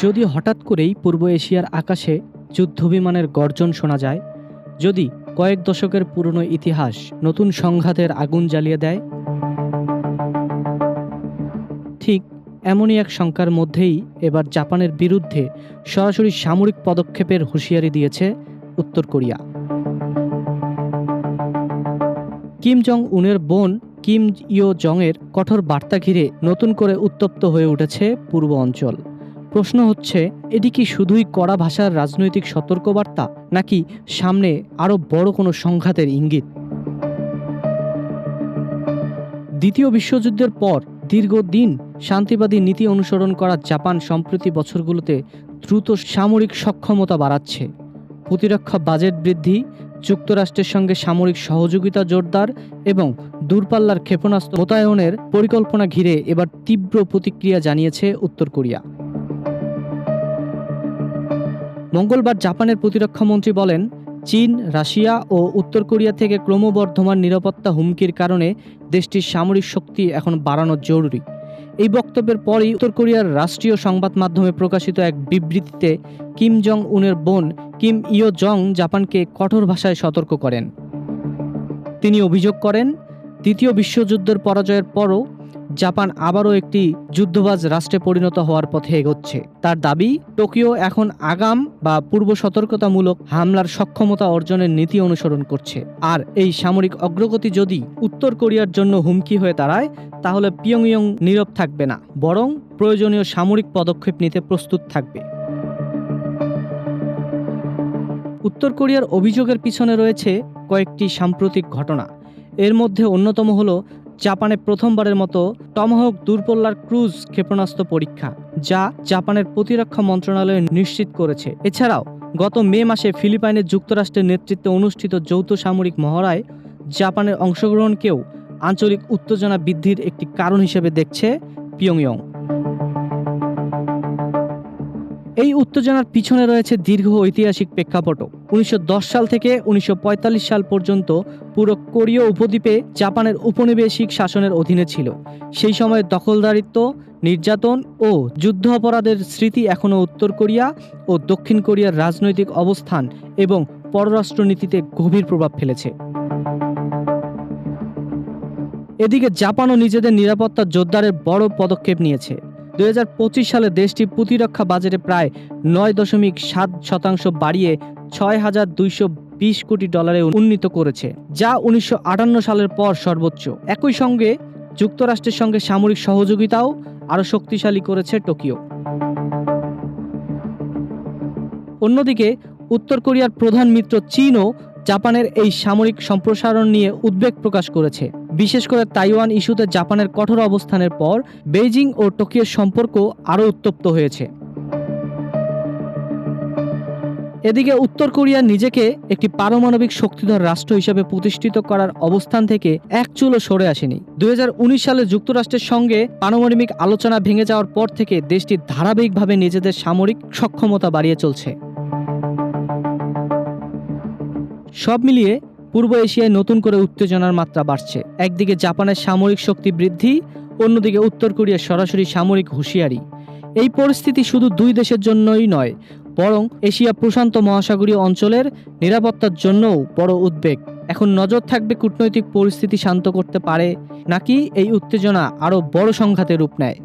যদি হঠাৎ করেই পূর্ব এশিয়ার আকাশে যুদ্ধবিমানের গর্জন শোনা যায়, যদি কয়েক দশকের পুরনো ইতিহাস নতুন সংঘাতের আগুন জ্বালিয়ে দেয়, ঠিক এমনই এক শঙ্কার মধ্যেই এবার জাপানের বিরুদ্ধে সরাসরি সামরিক পদক্ষেপের হুঁশিয়ারি দিয়েছে উত্তর কোরিয়া। কিম জং উনের বোন কিম ইয়ো জংয়ের কঠোর বার্তা ঘিরে নতুন করে উত্তপ্ত হয়ে উঠেছে পূর্ব অঞ্চল। প্রশ্ন হচ্ছে, এটি কি শুধুই কড়া ভাষার রাজনৈতিক সতর্কবার্তা, নাকি সামনে আরও বড় কোনো সংঘাতের ইঙ্গিত? দ্বিতীয় বিশ্বযুদ্ধের পর দীর্ঘদিন শান্তিবাদী নীতি অনুসরণ করা জাপান সম্প্রতি বছরগুলোতে দ্রুত সামরিক সক্ষমতা বাড়াচ্ছে। প্রতিরক্ষা বাজেট বৃদ্ধি, যুক্তরাষ্ট্রের সঙ্গে সামরিক সহযোগিতা জোরদার এবং দূরপাল্লার ক্ষেপণাস্ত্র মোতায়েনের পরিকল্পনা ঘিরে এবার তীব্র প্রতিক্রিয়া জানিয়েছে উত্তর কোরিয়া। মঙ্গলবার জাপানের প্রতিরক্ষামন্ত্রী বলেন, চীন, রাশিয়া ও উত্তর কোরিয়া থেকে ক্রমবর্ধমান নিরাপত্তা হুমকির কারণে দেশটির সামরিক শক্তি এখন বাড়ানো জরুরি। এই বক্তব্যের পরই উত্তর কোরিয়ার রাষ্ট্রীয় সংবাদ মাধ্যমে প্রকাশিত এক বিবৃতিতে কিম জং উনের বোন কিম ইয়ো জং জাপানকে কঠোর ভাষায় সতর্ক করেন। তিনি অভিযোগ করেন, দ্বিতীয় বিশ্বযুদ্ধের পরাজয়ের পরও জাপান আবারও একটি যুদ্ধবাজ রাষ্ট্রে পরিণত হওয়ার পথে এগোচ্ছে। তার দাবি, টোকিও এখন আগাম বা পূর্ব সতর্কতামূলক হামলার সক্ষমতা অর্জনের নীতি অনুসরণ করছে। আর এই সামরিক অগ্রগতি যদি উত্তর কোরিয়ার জন্য হুমকি হয়ে দাঁড়ায়, তাহলে পিয়ংইয়ং নীরব থাকবে না, বরং প্রয়োজনীয় সামরিক পদক্ষেপ নিতে প্রস্তুত থাকবে। উত্তর কোরিয়ার অভিযোগের পিছনে রয়েছে কয়েকটি সাম্প্রতিক ঘটনা। এর মধ্যে অন্যতম হল জাপানে প্রথমবারের মতো টমাহক দূরপল্লার ক্রুজ ক্ষেপণাস্ত্র পরীক্ষা, যা জাপানের প্রতিরক্ষা মন্ত্রণালয় নিশ্চিত করেছে। এছাড়াও গত মে মাসে ফিলিপাইনে যুক্তরাষ্ট্রের নেতৃত্বে অনুষ্ঠিত যৌথ সামরিক মহড়ায় জাপানের অংশগ্রহণকেও আঞ্চলিক উত্তেজনা বৃদ্ধির একটি কারণ হিসেবে দেখছে পিয়ংইয়ং। এই উত্তেজনার পিছনে রয়েছে দীর্ঘ ঐতিহাসিক প্রেক্ষাপটও। 1910 সাল থেকে 1945 সাল পর্যন্ত পুরো কোরীয় উপদ্বীপে জাপানের উপনিবেশিক শাসনের অধীনে ছিল। সেই সময় দখলদারিত্ব, নির্যাতন ও যুদ্ধ অপরাধের স্মৃতি এখনও উত্তর কোরিয়া ও দক্ষিণ কোরিয়ার রাজনৈতিক অবস্থান এবং পররাষ্ট্রনীতিতে গভীর প্রভাব ফেলেছে। এদিকে জাপানও নিজেদের নিরাপত্তা জোরদারের বড় পদক্ষেপ নিয়েছে। 2025 সালে দেশটি প্রতিরক্ষা বাজেটে প্রায় 9.7% বাড়িয়ে $6,220 কোটি উন্নীত করেছে, যা 1958 সালের পর সর্বোচ্চ। একই সঙ্গে যুক্তরাষ্ট্রের সঙ্গে সামরিক সহযোগিতাও আরও শক্তিশালী করেছে টোকিও। অন্যদিকে উত্তর কোরিয়ার প্রধান মিত্র চীনও জাপানের এই সামরিক সম্প্রসারণ নিয়ে উদ্বেগ প্রকাশ করেছে। বিশেষ করে তাইওয়ান ইস্যুতে জাপানের কঠোর অবস্থানের পর বেইজিং ও টোকিওর সম্পর্ক আরও উত্তপ্ত হয়েছে। এদিকে উত্তর কোরিয়া নিজেকে একটি পারমাণবিক শক্তিধর রাষ্ট্র হিসেবে প্রতিষ্ঠিত করার অবস্থান থেকে এক চুলও সরে আসেনি। 2019 সালে যুক্তরাষ্ট্রের সঙ্গে পারমাণবিক আলোচনা ভেঙে যাওয়ার পর থেকে দেশটি ধারাবাহিকভাবে নিজেদের সামরিক সক্ষমতা বাড়িয়ে চলছে। সব মিলিয়ে পূর্ব এশিয়ায় নতুন করে উত্তেজনার মাত্রা বাড়ছে। একদিকে জাপানের সামরিক শক্তি বৃদ্ধি, অন্যদিকে উত্তর কোরিয়ার সরাসরি সামরিক হুঁশিয়ারি। এই পরিস্থিতি শুধু দুই দেশের জন্যই নয়, বরং এশিয়া প্রশান্ত মহাসাগরীয় অঞ্চলের নিরাপত্তার জন্যও বড় উদ্বেগ। এখন নজর থাকবে কূটনৈতিক পরিস্থিতি শান্ত করতে পারে নাকি এই উত্তেজনা আরও বড় সংঘাতে রূপ নেয়।